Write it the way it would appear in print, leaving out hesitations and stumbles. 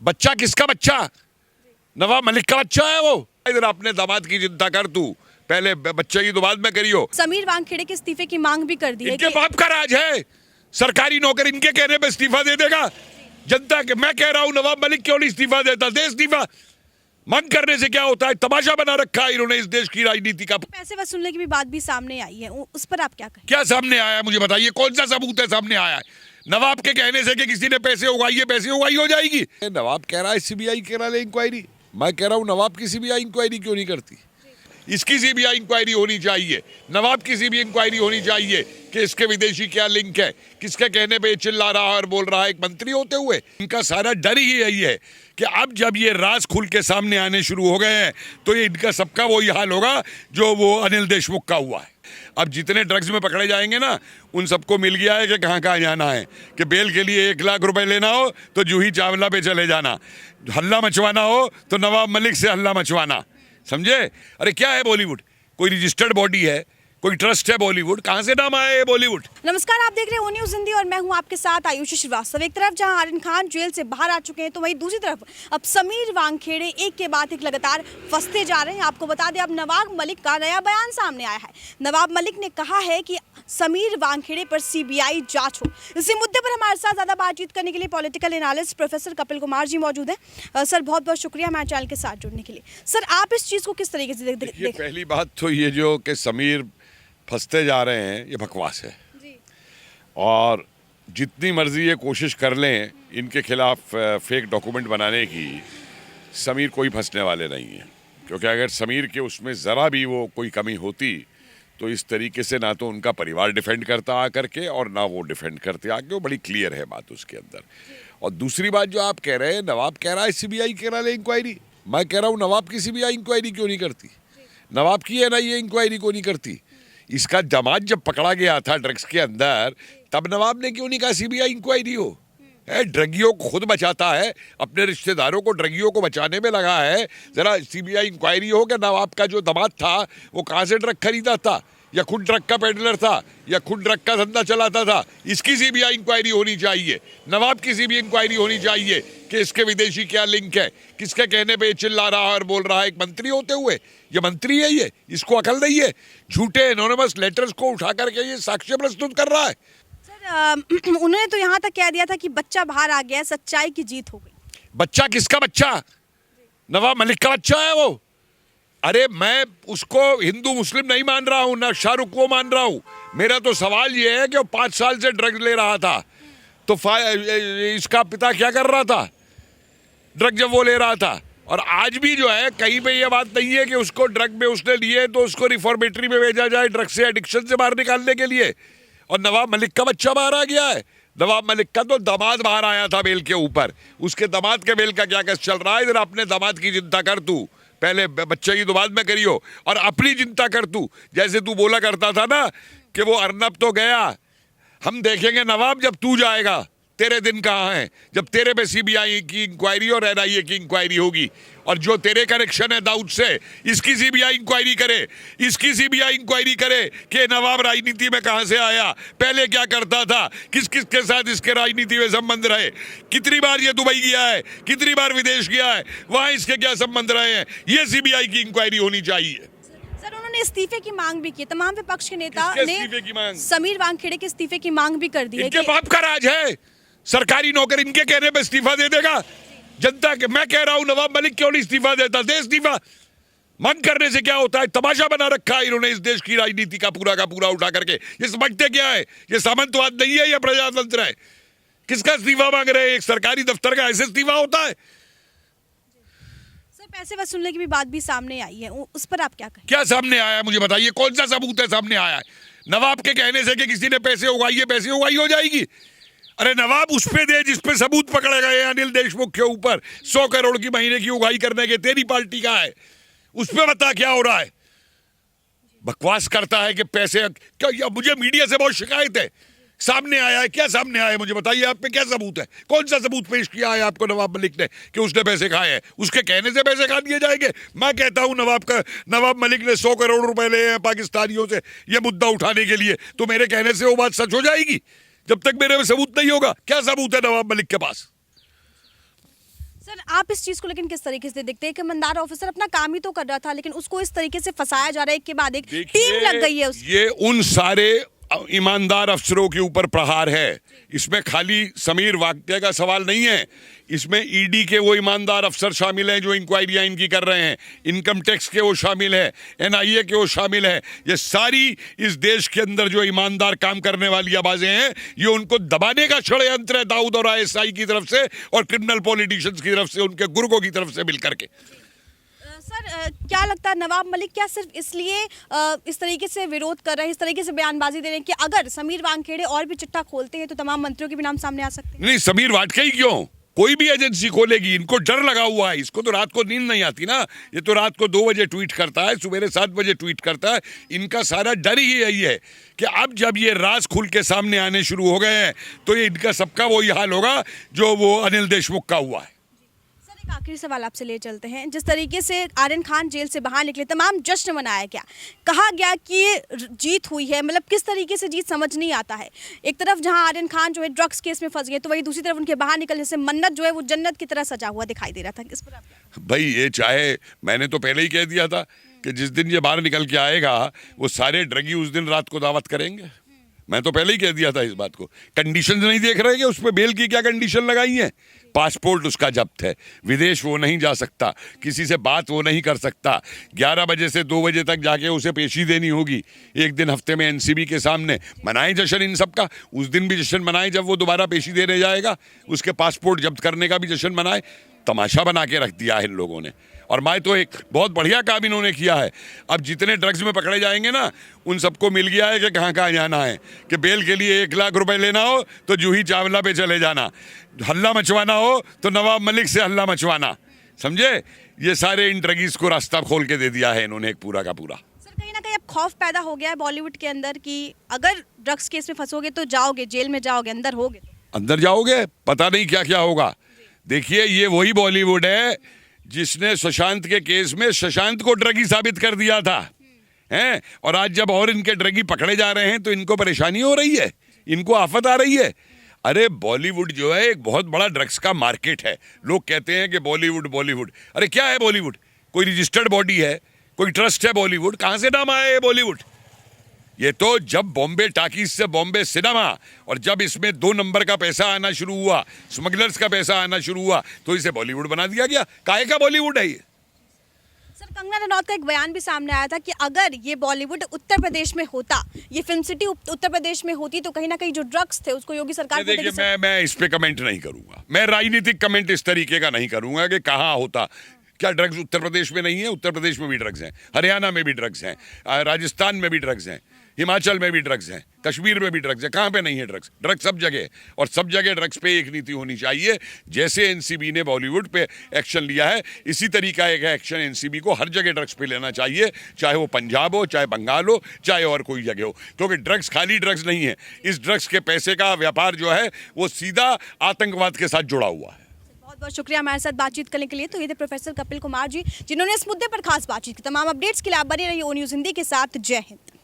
बच्चा किसका बच्चा? नवाब मलिक का बच्चा है वो। इधर अपने दामाद की चिंता कर तू, पहले बच्चे की तो बाद में करियो। समीर वानखेड़े के इस्तीफे की मांग भी कर दी है इनके बाप का राज है, सरकारी नौकर इनके कहने पे इस्तीफा दे देगा जनता के? मैं कह रहा हूं नवाब मलिक क्यों नहीं इस्तीफा देता? दे इस्तीफा। मांग करने से क्या होता है? तमाशा बना रखा है इन्होंने इस देश की राजनीति का। पैसे वसूलने की भी बात भी सामने आई है, उस पर आप क्या कहें? क्या सामने आया मुझे बताइए, कौन सा सबूत है सामने आया है? नवाब के कहने से कि किसी ने पैसे उगाइए, पैसे उगाई हो जाएगी? नवाब कह रहा है सीबीआई करा ले इंक्वायरी। मैं कह रहा हूं नवाब की सीबीआई इंक्वायरी क्यों नहीं करती? इसकी सीबीआई इंक्वायरी होनी चाहिए, नवाब की सीबीआई इंक्वायरी होनी चाहिए कि इसके विदेशी क्या लिंक है, किसके कहने पे चिल्ला रहा है और बोल रहा है एक मंत्री होते हुए। इनका सारा डर ही यही है कि अब जब ये राज खुल के सामने आने शुरू हो गए हैं तो ये इनका सबका वही हाल होगा जो वो अनिल देशमुख का हुआ है। अब जितने ड्रग्स में पकड़े जाएंगे ना, उन सबको मिल गया है कि कहाँ कहाँ जाना है, कि बेल के लिए 1 लाख रुपए लेना हो तो जूही चावला पे चले जाना, हल्ला मचवाना हो तो नवाब मलिक से हल्ला मचवाना। समझे? अरे क्या है बॉलीवुड? कोई रजिस्टर्ड बॉडी है, कोई ट्रस्ट है बॉलीवुड? कहां से नाम आया है बॉलीवुड? नमस्कार, आप देख रहे हैं ओ न्यूज़ हिंदी और मैं हूं आपके साथ आयुषी श्रीवास्तव। एक तरफ जहां आरिन खान जेल से बाहर आ चुके हैं तो वहीं दूसरी तरफ अब समीर वानखेड़े एक के बाद एक लगातार फंसते जा रहे हैं। आपको बता दें अब नवाब मलिक का नया बयान सामने आया है। नवाब मलिक ने कहा है कि समीर वानखेड़े पर सीबीआई जांच हो। इसी मुद्दे पर हमारे साथ ज़्यादा बातचीत करने के लिए political analyst professor Kapil Kumar ji मौजूद हैं। सर बहुत बहुत शुक्रिया हमारे चैनल के साथ जुड़ने के लिए। सर आप इस चीज़ को किस तरीके से देखिए? पहली बात तो ये जो कि समीर फंसते जा रहे हैं ये बकवास है जी। और जितनी मर्जी ये कोशिश कर लें इनके खिलाफ फेक डॉक्यूमेंट बनाने की, समीर कोई फंसने वाले नहीं है। क्योंकि अगर समीर के उसमें ज़रा भी वो कोई कमी होती तो इस तरीके से ना तो उनका परिवार डिफेंड करता आकर के और ना वो डिफेंड करते आके, वो बड़ी क्लियर है बात उसके अंदर। और दूसरी बात जो आप कह रहे हैं, नवाब कह रहा है सीबीआई करा ले इंक्वायरी। मैं कह रहा हूँ नवाब की सीबीआई इंक्वायरी क्यों नहीं करती? नवाब की एनआईए इंक्वायरी क्यों नहीं करती? इसका दामाद जब पकड़ा गया था ड्रग्स के अंदर, तब नवाब ने क्यों नहीं कहा सीबीआई इंक्वायरी हो? ड्रगियों को खुद बचाता है, अपने रिश्तेदारों को ड्रगियों को बचाने में लगा है। जरा सीबीआई इंक्वायरी हो कि नवाब का जो दामाद था वो कहाँ से ड्रग खरीदा था, या खुद ड्रग का पेडलर था, या खुद ड्रग का धंधा चलाता था। इसकी सीबीआई इंक्वायरी होनी चाहिए, नवाब की सीबीआई इंक्वायरी होनी चाहिए कि इसके विदेशी क्या लिंक है, किसके कहने पे चिल्ला रहा है और बोल रहा है एक मंत्री होते हुए। ये मंत्री है, ये इसको अकल नहीं है? झूठे एनोनिमस लेटर्स को उठा करके ये साक्ष्य प्रस्तुत कर रहा है। सर उन्होंने तो यहाँ तक कह दिया था कि बच्चा बाहर आ गया, सच्चाई की जीत हो गई। बच्चा किसका बच्चा? नवाब मलिक का बच्चा है वो। अरे मैं उसको हिंदू मुस्लिम नहीं मान रहा हूं, ना शाहरुख को मान रहा हूं। मेरा तो सवाल ये है कि वो 5 साल से ड्रग्स ले रहा था, तो इसका पिता क्या कर रहा था ड्रग जब वो ले रहा था? और आज भी जो है कहीं पे ये बात नहीं है कि उसको ड्रग में उसने लिए तो उसको रिफॉर्मेटरी में भेजा जाए ड्रग से एडिक्शन से बाहर निकालने के लिए। और नवाब मलिक का बच्चा बाहर आ गया है। नवाब मलिक का तो दामाद बाहर आया था बेल के ऊपर, उसके दामाद के बेल का क्या केस चल रहा है? इधर अपने दामाद की चिंता कर तू, पहले बच्चे की तो बाद में करियो, और अपनी चिंता कर तू। जैसे तू बोला करता था ना कि वो अर्नब तो गया, हम देखेंगे नवाब जब तू जाएगा, तेरे दिन कहाँ हैं जब तेरे पे सीबीआई की इंक्वायरी और एनआईए की इंक्वायरी होगी। और जो तेरे कनेक्शन है दाऊद से, इसकी सीबीआई इंक्वायरी करे, इसकी सीबीआई इंक्वायरी करे कि नवाब राजनीति में कहां से आया, पहले क्या करता था, किस किस के साथ इसके राजनीति में संबंध रहे, कितनी बार ये दुबई गया है, कितनी बार विदेश गया है, वहां इसके क्या संबंध रहे हैं। ये सीबीआई की इंक्वायरी होनी चाहिए। सर उन्होंने इस्तीफे की मांग भी की, तमाम विपक्ष के नेता ने इस्तीफे की मांग? समीर वानखेड़े के इस्तीफे की मांग भी कर दी है। इनके बाप का राज है, सरकारी नौकर इनके कहने पे इस्तीफा दे देगा जनता के? मैं कह रहा हूं नवाब मलिक क्यों नहीं इस्तीफा देता? दे इस्तीफा। मांग करने से क्या होता है? तमाशा बना रखा है इन्होंने इस देश की राजनीति का पूरा उठा करके। ये समझते क्या है? ये सामंतवाद नहीं है, ये प्रजातंत्र है। किसका इस्तीफा मांग रहे हैं? एक सरकारी दफ्तर का ऐसे इस्तीफा होता है? सर पैसे वसूलने की भी बात भी सामने आई है, उस पर आप क्या कहें? क्या सामने आया मुझे बताइए, कौन सा सबूत है सामने आया है? नवाब के कहने से कि किसी ने पैसे उगाइए, पैसे उगाई हो जाएगी? अरे नवाब उस पे दे जिस पे सबूत पकड़े गए अनिल देशमुख के ऊपर 100 करोड़ की महीने की उगाही करने के, तेरी पार्टी का है, उस पे बता क्या हो रहा है? बकवास करता है कि पैसे क्या? मुझे मीडिया से बहुत शिकायत है। सामने आया है, क्या सामने आया है मुझे बताइए, आप पे क्या सबूत है? कौन सा सबूत पेश किया है आपको नवाब मलिक ने कि उसने पैसे खाए हैं? उसके कहने से पैसे खा दिए जाएंगे? मैं कहता हूं नवाब मलिक ने 100 करोड़ रुपए लिए हैं पाकिस्तानियों से ये मुद्दा उठाने के लिए, तो मेरे कहने से वो बात सच हो जाएगी जब तक मेरे में सबूत नहीं होगा? क्या सबूत है नवाब मलिक के पास? सर आप इस चीज को लेकिन किस तरीके से देखते हैं कि ईमानदार ऑफिसर अपना काम ही तो कर रहा था लेकिन उसको इस तरीके से फंसाया जा रहा है, एक के बाद एक टीम लग गई है उसकी। ये उन सारे ईमानदार अफसरों के ऊपर प्रहार है। इसमें खाली समीर वाकटे का सवाल नहीं है, इसमें ईडी के वो ईमानदार अफसर शामिल हैं जो इंक्वायरियां इनकी कर रहे हैं, इनकम टैक्स के वो शामिल है, एनआईए के वो शामिल है। ये सारी इस देश के अंदर जो ईमानदार काम करने वाली आवाजें हैं, ये उनको दबाने का षड्यंत्र है दाऊद और आईएसआई की तरफ से और क्रिमिनल पॉलिटिशियंस की तरफ से, उनके गुर्गों की तरफ से मिलकर के। सर क्या लगता है नवाब मलिक क्या सिर्फ इसलिए इस तरीके से विरोध कर रहे हैं, इस तरीके से बयानबाजी दे रहे हैं कि अगर समीर वानखेड़े और भी चिट्ठा खोलते हैं तो तमाम मंत्रियों के भी नाम सामने आ सकते हैं? नहीं, समीर वाटके ही क्यों, कोई भी एजेंसी खोलेगी, इनको डर लगा हुआ है। इसको तो रात को नींद नहीं आती ना, ये तो रात को 2 बजे ट्वीट करता है, सुबह 7 बजे ट्वीट करता है। इनका सारा डर ही यही है कि अब जब ये राज खुल के सामने आने शुरू हो गए हैं तो ये इनका सबका वही हाल होगा जो वो अनिल देशमुख का हुआ है। एक आखिरी सवाल आपसे ले चलते हैं, जिस तरीके से आर्यन खान जेल से बाहर निकले, तमाम जश्न मनाया गया, कहा गया कि ये जीत हुई है, मतलब किस तरीके से जीत समझ नहीं आता है। एक तरफ जहां आर्यन खान जो है ड्रग्स केस में फंस गए, तो वही दूसरी तरफ उनके बाहर निकलने से मन्नत जो है वो जन्नत की तरह सजा हुआ दिखाई दे रहा था। इस पर आप भाई ये चाहे, मैंने तो पहले ही कह दिया था कि जिस दिन ये बाहर निकल के आएगा वो सारे ड्रगी उस दिन रात को दावत करेंगे। मैं तो पहले ही कह दिया था इस बात को। कंडीशन नहीं देख रहे कि उस पर बेल की क्या कंडीशन लगाई है? पासपोर्ट उसका जब्त है, विदेश वो नहीं जा सकता, किसी से बात वो नहीं कर सकता, 11 बजे से 2 बजे तक जाके उसे पेशी देनी होगी एक दिन हफ्ते में एनसीबी के सामने। मनाएं जश्न इन सब का, उस दिन भी जश्न मनाएं जब वो दोबारा पेशी देने जाएगा, उसके पासपोर्ट जब्त करने का भी जश्न मनाएं। तमाशा बना के रख दिया है इन लोगों ने। और मैं तो एक बहुत बढ़िया काम इन्होंने किया है, अब जितने ड्रग्स में पकड़े जाएंगे ना उन सबको मिल गया है कि कहाँ कहाँ जाना है, कि बेल के लिए 1 लाख रुपए लेना हो तो जूही चावला पे चले जाना, हल्ला मचवाना हो तो नवाब मलिक से हल्ला मचवाना, समझे? ये सारे इन ड्रगीज को रास्ता खोल के दे दिया है इन्होंने एक पूरा का पूरा। सर कहीं ना कहीं अब खौफ पैदा हो गया है बॉलीवुड के अंदर कि अगर ड्रग्स केस में फंसोगे तो जाओगे, जेल में जाओगे, अंदर जाओगे, पता नहीं क्या क्या होगा। देखिए ये वही बॉलीवुड है जिसने सुशांत के केस में सुशांत को ड्रगी साबित कर दिया था, हैं? और आज जब और इनके ड्रगी पकड़े जा रहे हैं तो इनको परेशानी हो रही है, इनको आफत आ रही है। अरे बॉलीवुड जो है एक बहुत बड़ा ड्रग्स का मार्केट है। लोग कहते हैं कि बॉलीवुड, अरे क्या है बॉलीवुड? कोई रजिस्टर्ड बॉडी है, कोई ट्रस्ट है बॉलीवुड? कहां से नाम आया है बॉलीवुड? ये तो जब बॉम्बे टाकीज से बॉम्बे सिनेमा, और जब इसमें 2 नंबर का पैसा आना शुरू हुआ, स्मगलर्स का पैसा आना शुरू हुआ, तो इसे बॉलीवुड बना दिया गया। काहे का बॉलीवुड है ये? सर कंगना रनौत का एक बयान भी सामने आया था कि अगर ये बॉलीवुड उत्तर प्रदेश में होता, ये फिल्म सिटी उत्तर प्रदेश में होती, तो कहीं ना कहीं जो ड्रग्स थे उसको योगी सरकार को देखिए मैं इस पे कमेंट नहीं करूंगा, मैं राजनीतिक कमेंट इस तरीके का नहीं करूंगा कि कहाँ होता। क्या ड्रग्स उत्तर प्रदेश में नहीं है? उत्तर प्रदेश में भी ड्रग्स हैं, हरियाणा में भी ड्रग्स हैं, राजस्थान में भी ड्रग्स हैं, हिमाचल में भी ड्रग्स हैं, कश्मीर में भी ड्रग्स है। कहाँ पे नहीं है ड्रग्स? ड्रग्स सब जगह है, और सब जगह ड्रग्स पे एक नीति होनी चाहिए। जैसे एनसीबी ने बॉलीवुड पे एक्शन लिया है, इसी तरीका एक एक्शन एनसीबी को हर जगह ड्रग्स पे लेना चाहिए, चाहे वो पंजाब हो, चाहे बंगाल हो, चाहे और कोई जगह हो। क्योंकि ड्रग्स खाली ड्रग्स नहीं है, इस ड्रग्स के पैसे का व्यापार जो है वो सीधा आतंकवाद के साथ जुड़ा हुआ है। बहुत बहुत शुक्रिया हमारे साथ बातचीत करने के लिए। तो ये थे प्रोफेसर कपिल कुमार जी, जिन्होंने इस मुद्दे पर खास बातचीत की। तमाम अपडेट्स के लिए आप बने रहिए ओ न्यूज़ हिंदी के साथ। जय हिंद।